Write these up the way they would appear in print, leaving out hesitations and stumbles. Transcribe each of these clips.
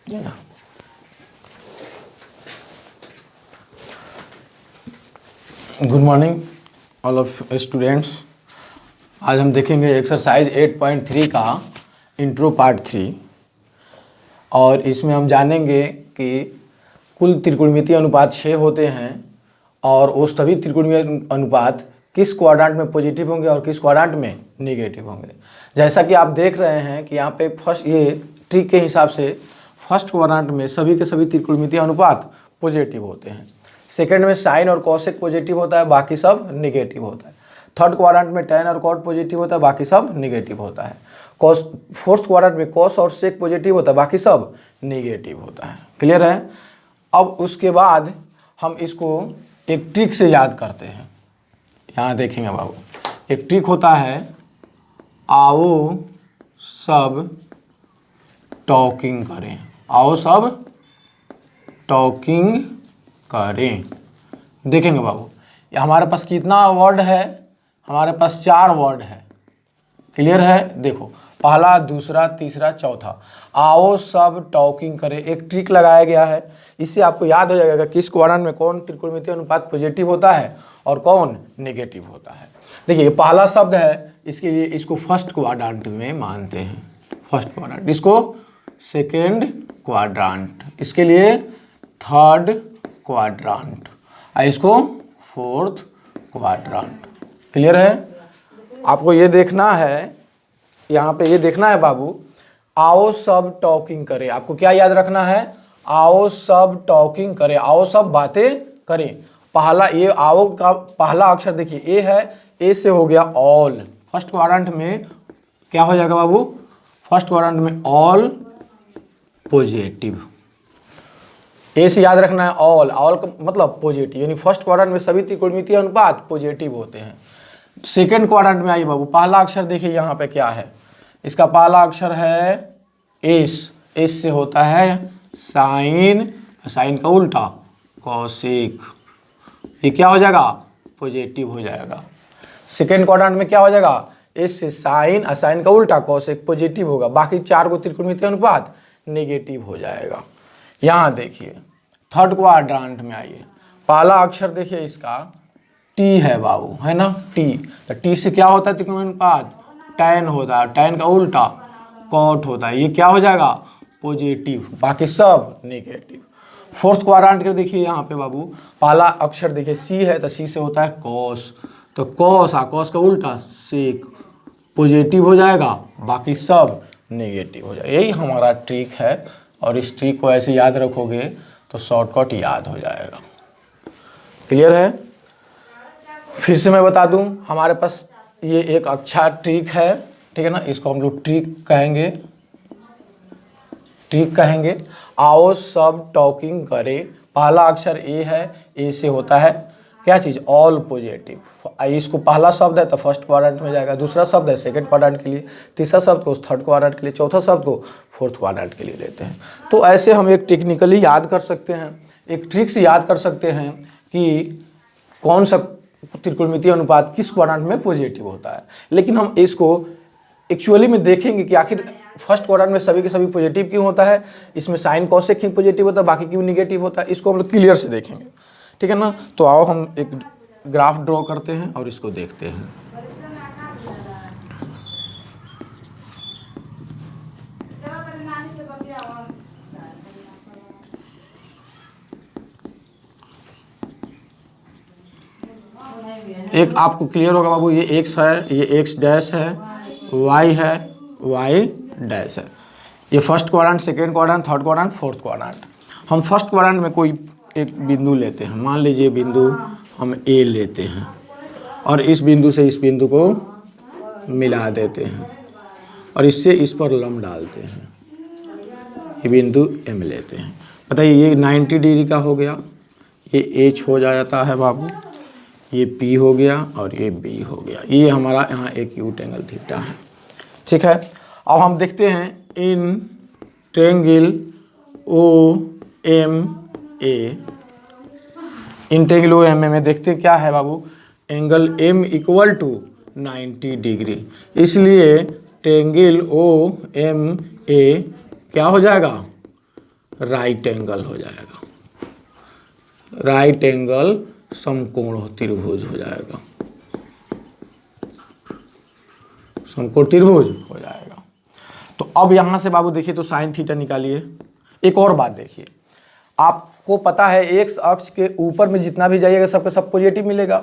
Good morning all of students. आज हम देखेंगे एक्सरसाइज 8.3 का इंट्रो पार्ट 3 और इसमें हम जानेंगे कि कुल त्रिकोणमितीय अनुपात 6 होते हैं और वो सभी त्रिकोणमितीय अनुपात किस क्वाड्रेंट में पॉजिटिव होंगे और किस क्वाड्रेंट में नेगेटिव होंगे। जैसा कि आप देख रहे हैं कि यहाँ पे फर्स्ट ये ट्रिक के हिसाब से फर्स्ट क्वाड्रेंट में सभी के सभी त्रिकोणमितीय अनुपात पॉजिटिव होते हैं। सेकंड में साइन और कॉसेक पॉजिटिव होता है, बाकी सब नेगेटिव होता है। थर्ड क्वाड्रेंट में टैन और कॉट पॉजिटिव होता है, बाकी सब नेगेटिव होता है। कॉस फोर्थ क्वाड्रेंट में कॉस और सेक पॉजिटिव होता है, बाकी सब नेगेटिव होता है। क्लियर है। अब उसके बाद हम इसको एक ट्रिक से याद करते हैं। यहाँ देखेंगे बाबू, एक ट्रिक होता है, आओ सब टॉकिंग करें। आओ सब टॉकिंग करें। देखेंगे बाबू, ये हमारे पास कितना वर्ड है, हमारे पास 4 वर्ड है। क्लियर है। देखो, पहला, दूसरा, तीसरा, चौथा। आओ सब टॉकिंग करें, एक ट्रिक लगाया गया है। इससे आपको याद हो जाएगा किस क्वाड्रेंट में कौन त्रिकोणमितीय अनुपात पॉजिटिव होता है और कौन नेगेटिव होता है। देखिए, ये पहला शब्द है, इसके लिए इसको फर्स्ट क्वाड्रेंट में मानते हैं। फर्स्ट क्वाड्रेंट, इसको सेकेंड क्वाड्रेंट, इसके लिए थर्ड क्वाड्रेंट, इसको फोर्थ क्वाड्रेंट। क्लियर है। आपको ये देखना है, यहाँ पे ये देखना है बाबू, आओ सब टॉकिंग करें। आपको क्या याद रखना है, आओ सब टॉकिंग करें, आओ सब बातें करें। पहला ये आओ का पहला अक्षर देखिए ए है, ए से हो गया ऑल। फर्स्ट क्वाड्रेंट में क्या हो जाएगा बाबू, फर्स्ट क्वाड्रेंट में ऑल पॉजिटिव। ए से याद रखना है ऑल, ऑल का मतलब पॉजिटिव, यानी फर्स्ट क्वाड्रेंट में सभी त्रिकोणमितीय अनुपात पॉजिटिव होते हैं। सेकंड क्वाड्रेंट में आइए बाबू, पहला अक्षर देखिए यहाँ पे क्या है, इसका पहला अक्षर है एस। एस से होता है साइन, साइन का उल्टा कॉसेक, ये क्या हो जाएगा, पॉजिटिव हो जाएगा। सेकंड क्वाड्रेंट में क्या हो जाएगा, एस से साइन और साइन का उल्टा कॉसेक, पॉजिटिव होगा। बाकी 4 को त्रिकोणमितीय अनुपात नेगेटिव हो जाएगा। यहाँ देखिए थर्ड क्वाड्रेंट में आइए, पहला अक्षर देखिए इसका टी है बाबू, है ना, टी। तो टी से क्या होता है त्रिकोणमितीय अनुपात, टैन होता है, टैन का उल्टा कॉट होता है, ये क्या हो जाएगा, पॉजिटिव, बाकी सब नेगेटिव। फोर्थ क्वाड्रेंट के देखिए यहाँ पे बाबू, पहला अक्षर देखिए सी है, तो सी से होता है कॉस, तो कॉस कॉस का उल्टा सेक, पॉजिटिव हो जाएगा, बाकी सब नेगेटिव हो जाएगा। यही हमारा ट्रिक है और इस ट्रिक को ऐसे याद रखोगे तो शॉर्टकट याद हो जाएगा। क्लियर है। फिर से मैं बता दूं, हमारे पास ये एक अच्छा ट्रिक है, ठीक है ना, इसको हम लोग ट्रिक कहेंगे, ट्रिक कहेंगे। आओ सब टॉकिंग करें, पहला अक्षर ए है, ए से होता है क्या चीज़, ऑल पॉजिटिव। इसको पहला शब्द है तो फर्स्ट क्वाड्रेंट में जाएगा, दूसरा शब्द है सेकंड क्वाड्रेंट के लिए, तीसरा शब्द को थर्ड क्वाड्रेंट के लिए, चौथा शब्द को फोर्थ क्वाड्रेंट के लिए लेते हैं। तो ऐसे हम एक टेक्निकली याद कर सकते हैं, एक ट्रिक से याद कर सकते हैं कि कौन सा त्रिकोणमितीय अनुपात किस क्वाड्रेंट में पॉजिटिव होता है। लेकिन हम इसको एक्चुअली में देखेंगे कि आखिर फर्स्ट क्वाड्रेंट में सभी के सभी पॉजिटिव क्यों होता है, इसमें साइन कॉसेक क्यों पॉजिटिव होता है, बाकी क्यों नेगेटिव होता है, इसको हम लोग क्लियर से देखेंगे, ठीक है ना। तो आओ हम एक ग्राफ ड्रॉ करते हैं और इसको देखते हैं। एक आपको क्लियर होगा बाबू, ये एक्स है, ये एक्स डैश है, वाई है, वाई डैश है। ये first quadrant, second quadrant, third quadrant, fourth quadrant. हम फर्स्ट क्वाड्रेंट में कोई एक बिंदु लेते हैं, मान लीजिए बिंदु हम ए लेते हैं और इस बिंदु से इस बिंदु को मिला देते हैं और इससे इस पर लंब डालते हैं, ये बिंदु एम लेते हैं। बताइए, ये 90 डिग्री का हो गया, ये एच हो जाता है बाबू, ये पी हो गया और ये बी हो गया। ये हमारा यहाँ एक एक्यूट एंगल थीटा है, ठीक है। अब हम देखते हैं in triangle O M A, in triangle O M A में देखते क्या है बाबू, angle M equal to 90 degree, इसलिए ट्रायंगल ओ एम ए क्या हो जाएगा, राइट एंगल हो जाएगा, राइट एंगल समकोण त्रिभुज हो जाएगा, समकोण त्रिभुज हो जाएगा। तो अब यहाँ से बाबू देखिए तो साइन थीटा निकालिए। एक और बात देखिए, आपको पता है एक्स अक्ष के ऊपर में जितना भी जाइएगा सबका सब पॉजिटिव मिलेगा,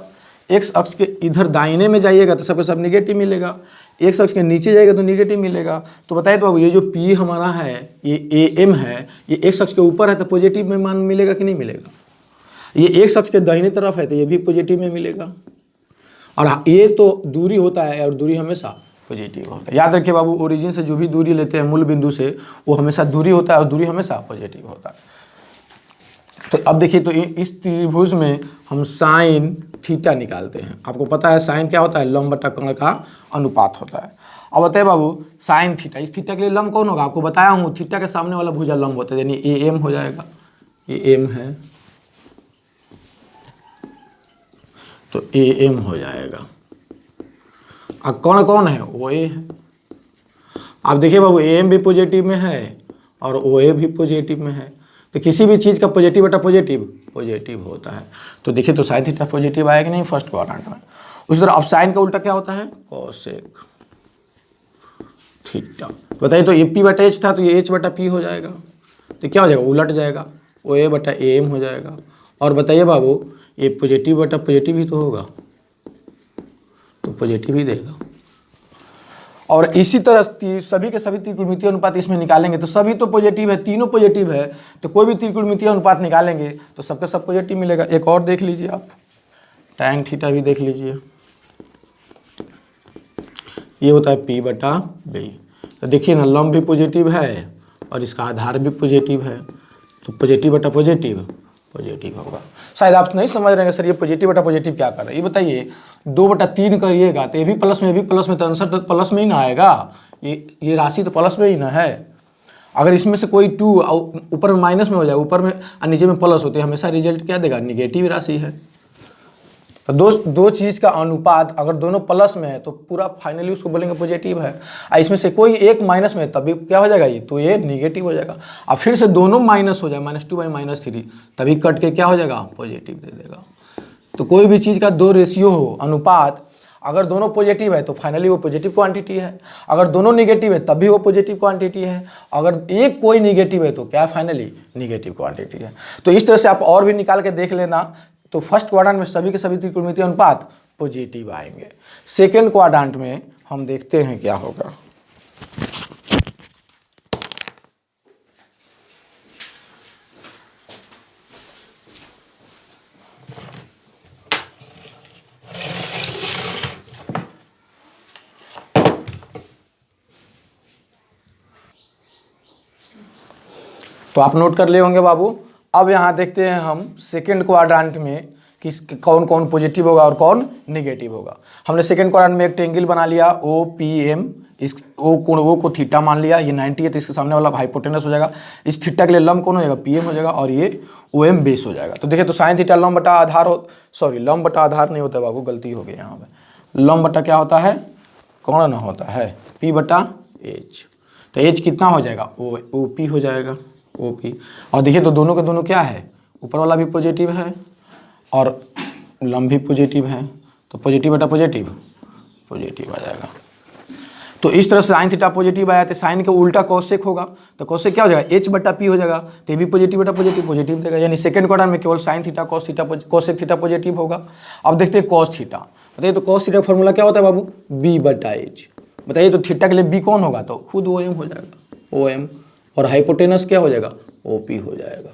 एक्स अक्ष के इधर दाहिने में जाइएगा तो सबका सब निगेटिव मिलेगा, एक्स अक्ष के नीचे जाएगा तो निगेटिव मिलेगा। तो बताइए तो बाबू ये जो पी हमारा है ये ए एम है, ये एक्स अक्ष के ऊपर है तो पॉजिटिव में मान मिलेगा कि नहीं मिलेगा, ये एक्स अक्ष के दाहिने तरफ है तो ये भी पॉजिटिव में मिलेगा। और ये तो दूरी होता है और दूरी हमेशा पॉजिटिव होता है। याद रखिए बाबू, ओरिजिन से जो भी दूरी लेते हैं मूल बिंदु से वो हमेशा दूरी होता है और दूरी हमेशा पॉजिटिव होता है। तो अब देखिए तो इस त्रिभुज में हम साइन थीटा निकालते हैं। आपको पता है साइन क्या होता है, लंब बटा कोण का अनुपात होता है। अब बताइए बाबू साइन थीटा, इस थीटा के लिए लंब कौन होगा, आपको बताया हूँ थीटा के सामने वाला भुजा लंब होता है, यानी ए एम हो जाएगा, ए एम है तो ए एम हो जाएगा। अब कौन कौन है, ओ ए है। आप देखिए बाबू ए एम भी पॉजिटिव में है और ओ ए भी पॉजिटिव में है, तो किसी भी चीज़ का पॉजिटिव बटा पॉजिटिव पॉजिटिव होता है। तो देखिए तो साइन थीटा पॉजिटिव आएगा नहीं फर्स्ट क्वाड्रेंट में। उसी तरह अब साइन का उल्टा क्या होता है, कोसेक थीटा। बताइए तो ये पी बटा एच था तो ये एच बटा पी हो जाएगा, तो क्या हो जाएगा, उलट जाएगा, ओ ए बटा ए एम हो जाएगा। और बताइए बाबू ये पॉजिटिव बटा पॉजिटिव ही तो होगा, तो पॉजिटिव ही देगा। और इसी तरह सभी के सभी त्रिकोणमितीय अनुपात इसमें निकालेंगे तो सभी तो पॉजिटिव है, तीनों पॉजिटिव है, तो कोई भी त्रिकोणमितीय अनुपात निकालेंगे तो सबका सब पॉजिटिव मिलेगा। एक और देख लीजिए आप, टैन थीटा भी देख लीजिए, ये होता है पी बटा बी। तो देखिए ना लंब भी पॉजिटिव है और इसका आधार भी पॉजिटिव है, तो पॉजिटिव बटा पॉजिटिव पॉजिटिव होगा। शायद आप नहीं समझ रहे हैं सर ये पॉजिटिव बटा पॉजिटिव क्या कर रहा है, ये बताइए 2/3 करिएगा तो ये भी प्लस में ये भी प्लस में, तो आंसर तो प्लस में ही ना आएगा, ये राशि तो प्लस में ही ना है। अगर इसमें से कोई 2 ऊपर में माइनस में हो जाए, ऊपर में और नीचे में प्लस होते हैं, हमेशा रिजल्ट क्या देगा, निगेटिव राशि है। तो दो चीज़ का अनुपात अगर दोनों प्लस में है तो पूरा फाइनली उसको बोलेंगे पॉजिटिव है, और इसमें से कोई एक माइनस में तभी क्या हो जाएगा, ये तो ये निगेटिव हो जाएगा। अब फिर से दोनों माइनस हो जाए, -2/-3 तभी कट के क्या हो जाएगा, पॉजिटिव दे देगा। तो कोई भी चीज़ का दो रेशियो हो अनुपात, अगर दोनों पॉजिटिव है तो फाइनली वो पॉजिटिव क्वांटिटी है, अगर दोनों निगेटिव है तब भी वो पॉजिटिव क्वांटिटी है, अगर एक कोई निगेटिव है तो क्या फाइनली निगेटिव क्वांटिटी है। तो इस तरह से आप और भी निकाल के देख लेना। तो फर्स्ट क्वाड्रेंट में सभी के सभी त्रिकोणमितीय अनुपात पॉजिटिव आएंगे। सेकेंड क्वाड्रेंट में हम देखते हैं क्या होगा। तो आप नोट कर लिए होंगे बाबू। अब यहाँ देखते हैं हम सेकेंड क्वाड्रेंट में किस कौन कौन पॉजिटिव होगा और कौन निगेटिव होगा। हमने सेकेंड क्वाड्रेंट में एक ट्रायंगल बना लिया ओ पी एम, इस ओ को थीटा मान लिया, ये 90 है तो इसके सामने वाला हाइपोटेनस हो जाएगा। इस थीटा के लिए लंब कौन हो जाएगा, पी एम हो जाएगा, और ये ओ एम बेस हो जाएगा। तो देखिए तो साइन थीटा लंब बटा आधार लंब बटा आधार नहीं होता बाबू, गलती हो गई यहाँ पे। लंब बटा क्या होता है, कौन ना होता है, पी बटा एच। तो एच कितना हो जाएगा, ओ पी हो जाएगा, ओ पी। और देखिए तो दोनों के दोनों क्या है, ऊपर वाला भी पॉजिटिव है और लंब भी पॉजिटिव है, तो पॉजिटिव बटा पॉजिटिव पॉजिटिव आ जाएगा। तो इस तरह से साइन थीटा पॉजिटिव आया तो साइन का उल्टा कोसेक होगा, तो कोसेक क्या हो जाएगा, एच बटा पी हो जाएगा, तो ये भी पॉजिटिव बटा पॉजिटिव पॉजिटिव देगा। यानी सेकंड क्वाड्रेंट में केवल sine theta cosec theta positive होगा। अब देखते हैं कॉस थीटा। बताइए तो कॉस थीटा का फॉर्मूला क्या होता है बाबू, बी बटा एच। बताइए तो थीटा के लिए बी कौन होगा, तो खुद ओ एम हो जाएगा, ओ एम, और हाइपोटेनस क्या हो जाएगा, ओ पी हो जाएगा।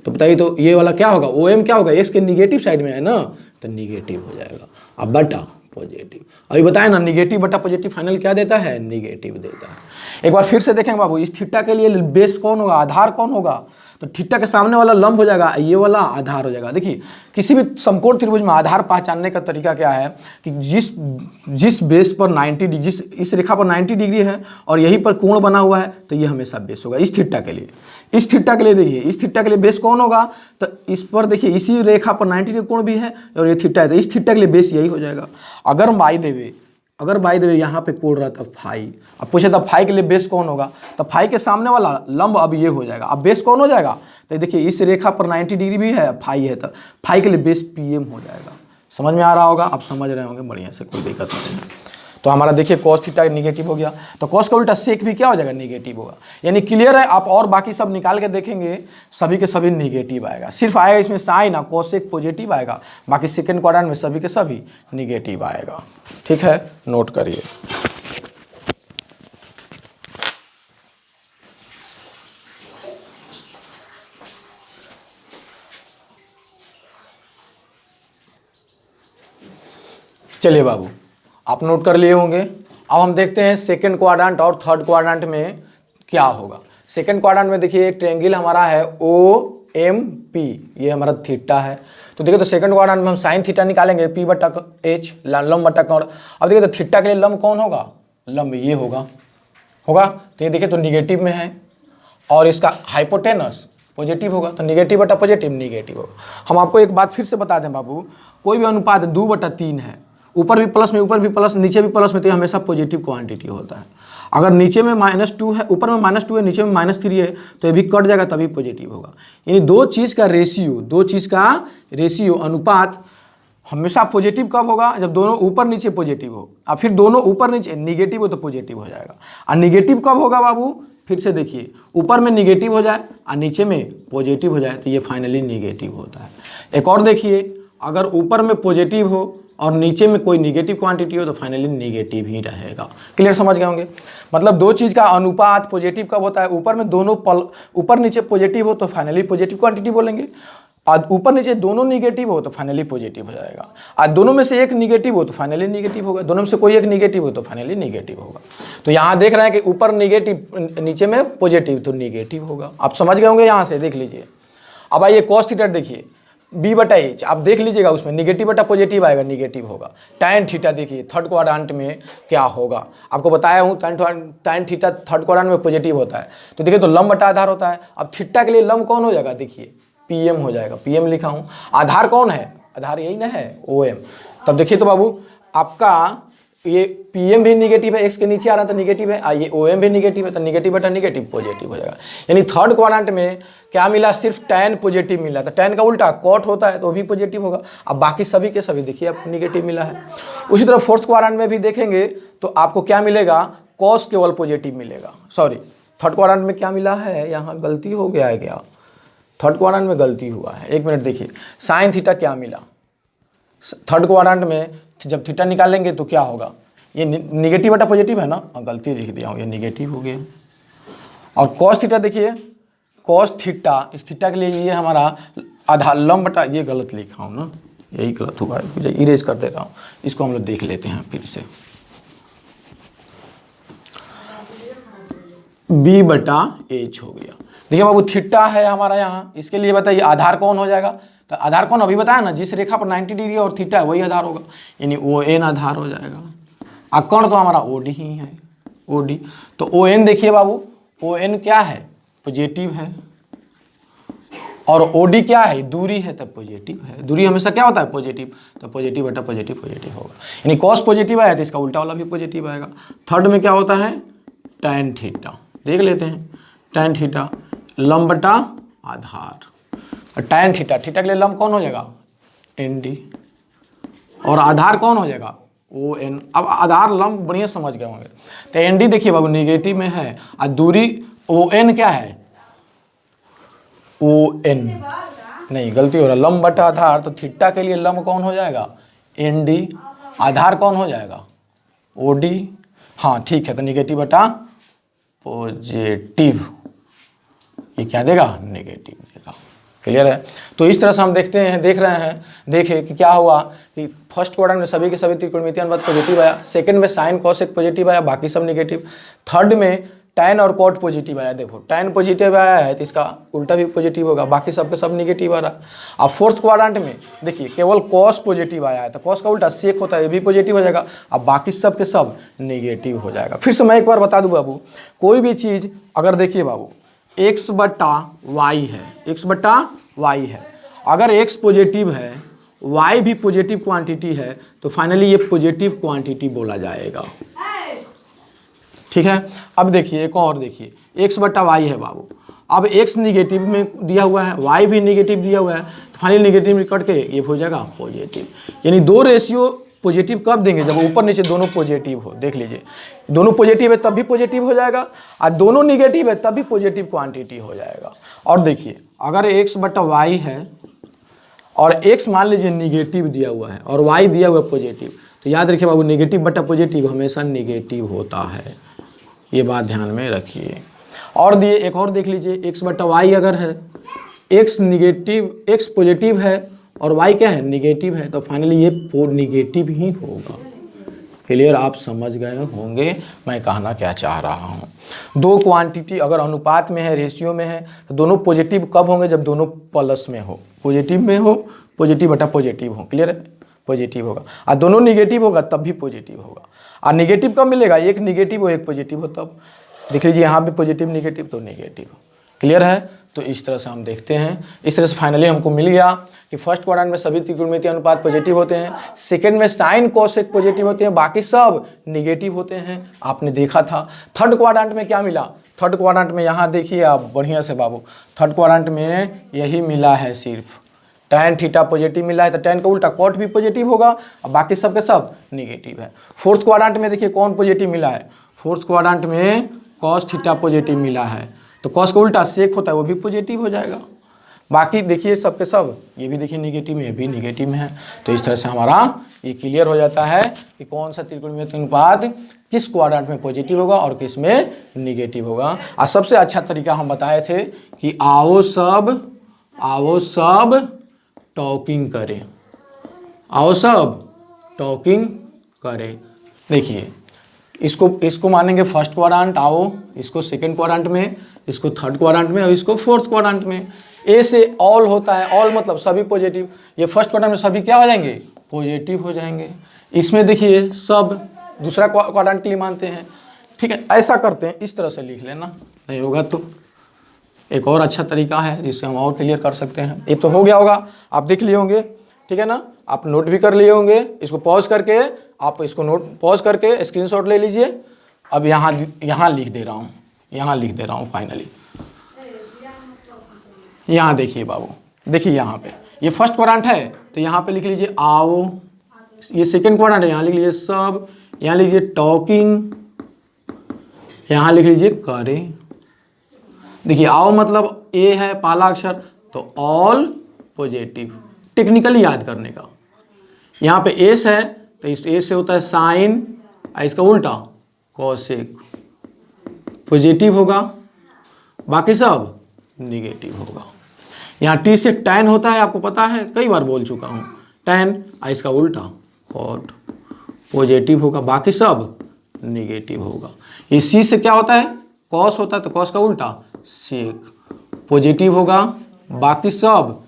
तो बताइए तो ये वाला क्या होगा, ओ एम क्या होगा, एक्स के निगेटिव साइड में है ना, तो निगेटिव हो जाएगा। अब बटा पॉजिटिव, अभी बताए ना निगेटिव बटा पॉजिटिव फाइनल क्या देता है, निगेटिव देता है। एक बार फिर से देखेंगे बाबू, इस थीटा के लिए बेस कौन होगा, आधार कौन होगा, तो थीटा के सामने वाला लंब हो जाएगा, ये वाला आधार हो जाएगा। देखिए किसी भी समकोण त्रिभुज में आधार पहचानने का तरीका क्या है कि जिस बेस पर 90 डिग्री, इस रेखा पर 90 डिग्री है और यहीं पर कोण बना हुआ है, तो ये हमेशा बेस होगा इस थीटा के लिए। इस थीटा के लिए देखिए, इस थीटा के लिए बेस कौन होगा, तो इस पर देखिए इसी रेखा पर 90 डिग्री कोण भी है और ये थीटा है, तो इस थीटा के लिए बेस यही हो जाएगा। अगर मान देवे अगर बाय द वे यहाँ पे कोड रहता फाई, अब पूछे तब फाई के लिए बेस कौन होगा, तो फाई के सामने वाला लंब अब ये हो जाएगा, अब बेस कौन हो जाएगा, तो देखिए इस रेखा पर 90 डिग्री भी है, फाई है, तो फाई के लिए बेस पीएम हो जाएगा। समझ में आ रहा होगा, आप समझ रहे होंगे बढ़िया से, कोई दिक्कत नहीं है। तो हमारा देखिए कॉस थीटा निगेटिव हो गया, तो कॉस का उल्टा सेक भी क्या हो जाएगा, निगेटिव होगा। यानी क्लियर है, आप और बाकी सब निकाल के देखेंगे सभी के सभी निगेटिव आएगा, सिर्फ आएगा इसमें साइन ना कॉसेक पॉजिटिव आएगा, बाकी सेकंड क्वाड्रेंट में सभी के सभी निगेटिव आएगा। ठीक है, नोट करिए। चलिए बाबू, आप नोट कर लिए होंगे। अब हम देखते हैं सेकंड क्वाड्रेंट और थर्ड क्वाड्रेंट में क्या होगा। सेकंड क्वाड्रेंट में देखिए ट्रायंगल हमारा है OMP, ये हमारा थीटा है। तो देखिए, तो सेकंड क्वाड्रेंट में हम साइन थीटा निकालेंगे, P बटा H लंब बटा कोण। अब देखिए तो थीटा के लिए लंब कौन होगा, लंब ये होगा। तो ये देखिए तो निगेटिव में है, और इसका हाइपोटेनस पॉजिटिव होगा, तो निगेटिव बटा पॉजिटिव निगेटिव होगा। हम आपको एक बात फिर से बता दें बाबू, कोई भी अनुपात 2/3 है, ऊपर भी प्लस में, ऊपर भी प्लस, नीचे भी प्लस में, तो ये हमेशा पॉजिटिव क्वांटिटी होता है। अगर नीचे में -2 है, ऊपर में -2 है, नीचे में -3 है, तो ये भी कट जाएगा, तभी पॉजिटिव होगा। यानी दो चीज़ का रेशियो अनुपात हमेशा पॉजिटिव कब होगा, जब दोनों ऊपर नीचे पॉजिटिव हो, और फिर दोनों ऊपर नीचे निगेटिव हो तो पॉजिटिव हो जाएगा। और निगेटिव कब होगा बाबू, फिर से देखिए, ऊपर में निगेटिव हो जाए और नीचे में पॉजिटिव हो जाए, तो ये फाइनली निगेटिव होता है। एक और देखिए, अगर ऊपर में पॉजिटिव हो और नीचे में कोई निगेटिव क्वांटिटी हो तो फाइनली निगेटिव ही रहेगा। क्लियर समझ गए होंगे। मतलब दो चीज़ का अनुपात पॉजिटिव कब होता है, ऊपर में दोनों ऊपर नीचे पॉजिटिव हो तो फाइनली पॉजिटिव क्वांटिटी बोलेंगे, और ऊपर नीचे दोनों निगेटिव हो तो फाइनली पॉजिटिव हो जाएगा। और दोनों में से एक निगेटिव हो तो फाइनली निगेटिव होगा, दोनों में से कोई एक निगेटिव हो तो फाइनली निगेटिव होगा। तो यहाँ देख रहे हैं कि ऊपर निगेटिव, नीचे में पॉजिटिव, तो निगेटिव होगा। आप समझ गए होंगे, यहाँ से देख लीजिए। अब आइए कॉस थीटा देखिए, B/H, आप देख लीजिएगा, उसमें निगेटिव बटा पॉजिटिव आएगा, निगेटिव होगा। टैन थीटा देखिए थर्ड क्वाड्रेंट में क्या होगा, आपको बताया हूँ, टैन थीटा थर्ड क्वाड्रेंट में पॉजिटिव होता है। तो देखिए तो लंब बटा आधार होता है। अब थीटा के लिए लंब कौन हो जाएगा, देखिए PM हो जाएगा, PM लिखा हूँ। आधार कौन है, आधार यही ना है, OM। तब देखिए तो बाबू आपका ये PM भी निगेटिव है, x के नीचे आ रहा था निगेटिव है, ये OM भी निगेटिव है, तो निगेटिव बटा निगेटिव पॉजिटिव हो जाएगा। यानी थर्ड क्वाड्रेंट में क्या मिला, सिर्फ टैन पॉजिटिव मिला, तो टैन का उल्टा कॉट होता है तो भी पॉजिटिव होगा। अब बाकी सभी के सभी देखिए आपको निगेटिव मिला है। उसी तरह फोर्थ क्वाड्रेंट में भी देखेंगे तो आपको क्या मिलेगा, कॉस केवल पॉजिटिव मिलेगा। सॉरी, थर्ड क्वाड्रेंट में क्या मिला है, यहाँ गलती हो गया है क्या, थर्ड क्वाड्रेंट में गलती हुआ है, एक मिनट देखिए। साइन थीटा क्या मिला, थर्ड क्वाड्रेंट में जब थीटा निकालेंगे तो क्या होगा, ये निगेटिव बटा पॉजिटिव है ना, गलती लिख दिया हूँ, ये निगेटिव हो गया। और कॉस थीटा देखिए, कॉस थीटा, इस थीटा के लिए ये हमारा आधा लंब बटा, ये गलत लिखा हूँ ना, यही गलत हुआ है, मुझे इरेज कर देता हूँ। इसको हम लोग देख लेते हैं फिर से। B/H हो गया। देखिए बाबू थीटा है हमारा यहाँ, इसके लिए बताइए आधार कौन हो जाएगा, तो आधार कौन अभी बताया ना, जिस रेखा पर 90 डिग्री और थीटा है वही आधार होगा, यानी ON आधार हो जाएगा। और कोण तो हमारा OD ही है, OD। तो ON देखिए बाबू, ON क्या है, पॉजिटिव है, और OD क्या है, दूरी है, तब पॉजिटिव है। दूरी हमेशा क्या होता है, पॉजिटिव, तो पॉजिटिव बटा पॉजिटिव पॉजिटिव होगा। यानी कॉस पॉजिटिव आया तो इसका उल्टा वाला भी पॉजिटिव आएगा। थर्ड में क्या होता है, टैन थीटा, देख लेते हैं। टैन थीटा लंब बटा आधार, और टैन थीटा, थीटा के लिए लंब कौन हो जाएगा, ND, और आधार कौन हो जाएगा, ON। अब आधार लंब बढ़िया समझ गए होंगे। तो ND देखिए बाबू निगेटिव में है, और दूरी ON क्या है, ON नहीं, गलती हो रहा, लंब बटा आधार। तो थीटा के लिए लंब कौन हो जाएगा, ND, आधार कौन हो जाएगा, OD। हाँ ठीक है, तो निगेटिव बटा पॉजिटिव, ये क्या देगा, नेगेटिव देगा। क्लियर है। तो इस तरह से हम देख रहे हैं, देखे कि क्या हुआ कि फर्स्ट क्वाड्रेंट में सभी के सभी त्रिकोणमितीय अनुपात पॉजिटिव आया, सेकंड में साइन कॉसेक पॉजिटिव आया, बाकी सब नेगेटिव। थर्ड में टैन और कॉट पॉजिटिव आया, देखो टैन पॉजिटिव आया है तो इसका उल्टा भी पॉजिटिव होगा, बाकी सबके सब निगेटिव आ रहा है। अब फोर्थ क्वाड्रेंट में देखिए केवल कॉस पॉजिटिव आया है, तो कॉस का उल्टा सेक होता है, ये भी पॉजिटिव हो जाएगा, अब बाकी सब के सब निगेटिव हो जाएगा। फिर से मैं एक बार बता दूँ बाबू, कोई भी चीज़ अगर देखिए बाबू x/y है, x/y है, अगर x पॉजिटिव है y भी पॉजिटिव क्वांटिटी है तो फाइनली ये पॉजिटिव क्वांटिटी बोला जाएगा। ठीक है, अब देखिए एक और देखिए, x बटा वाई है बाबू। अब x निगेटिव में दिया हुआ है, y भी निगेटिव दिया हुआ है, तो फाइनली निगेटिव कट के ये हो जाएगा पॉजिटिव। यानी दो रेशियो पॉजिटिव कब देंगे, जब ऊपर नीचे दोनों पॉजिटिव हो। देख लीजिए, दोनों पॉजिटिव है तब भी पॉजिटिव हो जाएगा, और दोनों निगेटिव है तब भी पॉजिटिव क्वांटिटी हो जाएगा। और देखिए अगर x बटा वाई है और x मान लीजिए निगेटिव दिया हुआ है और y दिया हुआ है पॉजिटिव, तो याद रखिए बाबू नेगेटिव बटा पॉजिटिव हमेशा नेगेटिव होता है, ये बात ध्यान में रखिए। और दिए एक और देख लीजिए, x बटा वाई अगर है, x निगेटिव, x पॉजिटिव है और y क्या है निगेटिव है, तो फाइनली ये निगेटिव ही होगा। क्लियर, आप समझ गए होंगे मैं कहना क्या चाह रहा हूँ। दो क्वांटिटी अगर अनुपात में है, रेशियो में है, तो दोनों पॉजिटिव कब होंगे, जब दोनों प्लस में हो, पॉजिटिव में हो, पॉजिटिव बटा पॉजिटिव हो। क्लियर है, पॉजिटिव होगा। और दोनों निगेटिव होगा तब भी पॉजिटिव होगा। और निगेटिव कब मिलेगा, एक निगेटिव हो एक पॉजिटिव हो तब। देख लीजिए यहाँ भी पॉजिटिव निगेटिव तो निगेटिव। क्लियर है, तो इस तरह से हम देखते हैं। इस तरह से फाइनली हमको मिल गया कि फर्स्ट क्वाड्रेंट में सभी त्रिकोणमितीय अनुपात पॉजिटिव होते हैं, सेकंड में साइन कोसेक पॉजिटिव होते हैं, बाकी सब निगेटिव होते हैं, आपने देखा था। थर्ड क्वाड्रेंट में क्या मिला, थर्ड क्वाड्रेंट में यहाँ देखिए आप बढ़िया से बाबू, थर्ड क्वाड्रेंट में यही मिला है, सिर्फ tan थीटा पॉजिटिव मिला है, तो tan का उल्टा cot भी पॉजिटिव होगा और बाकी सब के सब निगेटिव है। फोर्थ क्वाड्रेंट में देखिए कौन पॉजिटिव मिला है, फोर्थ क्वाड्रेंट में cos थीटा पॉजिटिव मिला है, तो cos का उल्टा sec होता है वो भी पॉजिटिव हो जाएगा। बाकी देखिए सब के सब, ये भी देखिए निगेटिव में, ये भी निगेटिव में है। तो इस तरह से हमारा ये क्लियर हो जाता है कि कौन सा त्रिकोणमितीय अनुपात किस क्वाड्रेंट में पॉजिटिव होगा और किस में निगेटिव होगा। और सबसे अच्छा तरीका हम बताए थे कि आओ सब टॉकिंग करें, आओ सब टॉकिंग करें। देखिए इसको मानेंगे फर्स्ट क्वाड्रेंट, आओ इसको सेकंड क्वाड्रेंट में, इसको थर्ड क्वाड्रेंट में और इसको फोर्थ क्वाड्रेंट में। ए से ऑल होता है, ऑल मतलब सभी पॉजिटिव, ये फर्स्ट क्वाड्रेंट में सभी क्या हो जाएंगे, पॉजिटिव हो जाएंगे। इसमें देखिए सब दूसरा क्वाड्रेंट के लिए मानते हैं। ठीक है, ऐसा करते हैं, इस तरह से लिख लेना, नहीं होगा तो एक और अच्छा तरीका है जिससे हम और क्लियर कर सकते हैं। ये तो हो गया होगा, आप देख लिए होंगे, ठीक है ना, आप नोट भी कर लिए होंगे। इसको पॉज करके आप इसको नोट पॉज करके स्क्रीनशॉट ले लीजिए। अब यहाँ लिख दे रहा हूँ, यहाँ लिख दे रहा हूँ फाइनली। यहाँ देखिए बाबू, देखिए यहाँ पे ये फर्स्ट क्वाड्रेंट है तो यहाँ पे लिख लीजिए आओ, ये सेकंड क्वाड्रेंट है यहाँ लिख लीजिए सब, यहाँ लिख लीजिए टॉकिंग, यहाँ लिख लीजिए करें। देखिए आओ मतलब ए है पहला अक्षर, तो ऑल पॉजिटिव, टेक्निकली याद करने का। यहाँ पे एस है तो इस एस से होता है साइन, इसका उल्टा कोसेक, पॉजिटिव होगा, बाकी सब निगेटिव होगा। यहाँ टी से टैन होता है, आपको पता है, कई बार बोल चुका हूँ, टैन, इसका उल्टा कॉट, पॉजिटिव होगा, बाकी सब निगेटिव होगा। ये सी से क्या होता है, कॉस होता है, तो कॉस का उल्टा सेक, पॉजिटिव होगा, बाकी सब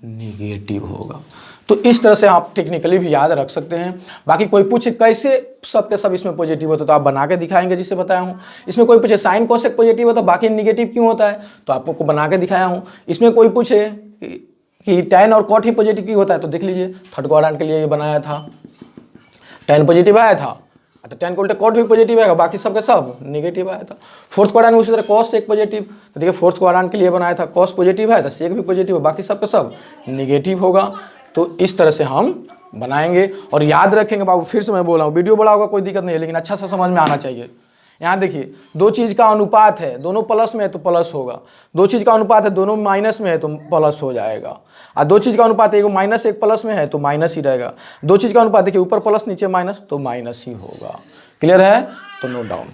निगेटिव होगा। तो इस तरह से आप टेक्निकली भी याद रख सकते हैं। बाकी कोई पूछे कैसे सब के सब इसमें पॉजिटिव होता है, तो आप बना के दिखाएंगे, जिससे बताया हूँ। इसमें कोई पूछे साइन कोसेक पॉजिटिव होता है बाकी निगेटिव क्यों होता है, तो आपको बना के दिखाया हूँ। इसमें कोई पूछे कि टैन और कॉट ही पॉजिटिव क्यों होता है, तो देख लीजिए थर्ड क्वाड्रेंट के लिए ये बनाया था, टैन पॉजिटिव आया था तो टैन को उल्टा कॉट भी पॉजिटिव आएगा, बाकी सब के सब निगेटिव आया था। फोर्थ क्वाड्रेंट में उसी तरह कॉस सेक पॉजिटिव, तो देखिए फोर्थ क्वाड्रेंट के लिए बनाया था, कॉस पॉजिटिव है तो सेक भी पॉजिटिव है, बाकी सब के सब निगेटिव होगा। तो इस तरह से हम बनाएंगे और याद रखेंगे बाबू। फिर से मैं बोल रहा हूँ, वीडियो बड़ा होगा कोई दिक्कत नहीं है, लेकिन अच्छा सा समझ में आना चाहिए। यहाँ देखिए दो चीज़ का अनुपात है, दोनों प्लस में है तो प्लस होगा, दो चीज़ का अनुपात है दोनों माइनस में है तो प्लस हो जाएगा, और दो चीज़ का अनुपात है एक माइनस एक प्लस में है तो माइनस ही रहेगा, दो चीज़ का अनुपात देखिए ऊपर प्लस नीचे माइनस तो माइनस ही होगा। क्लियर है, तो नोट डाउन।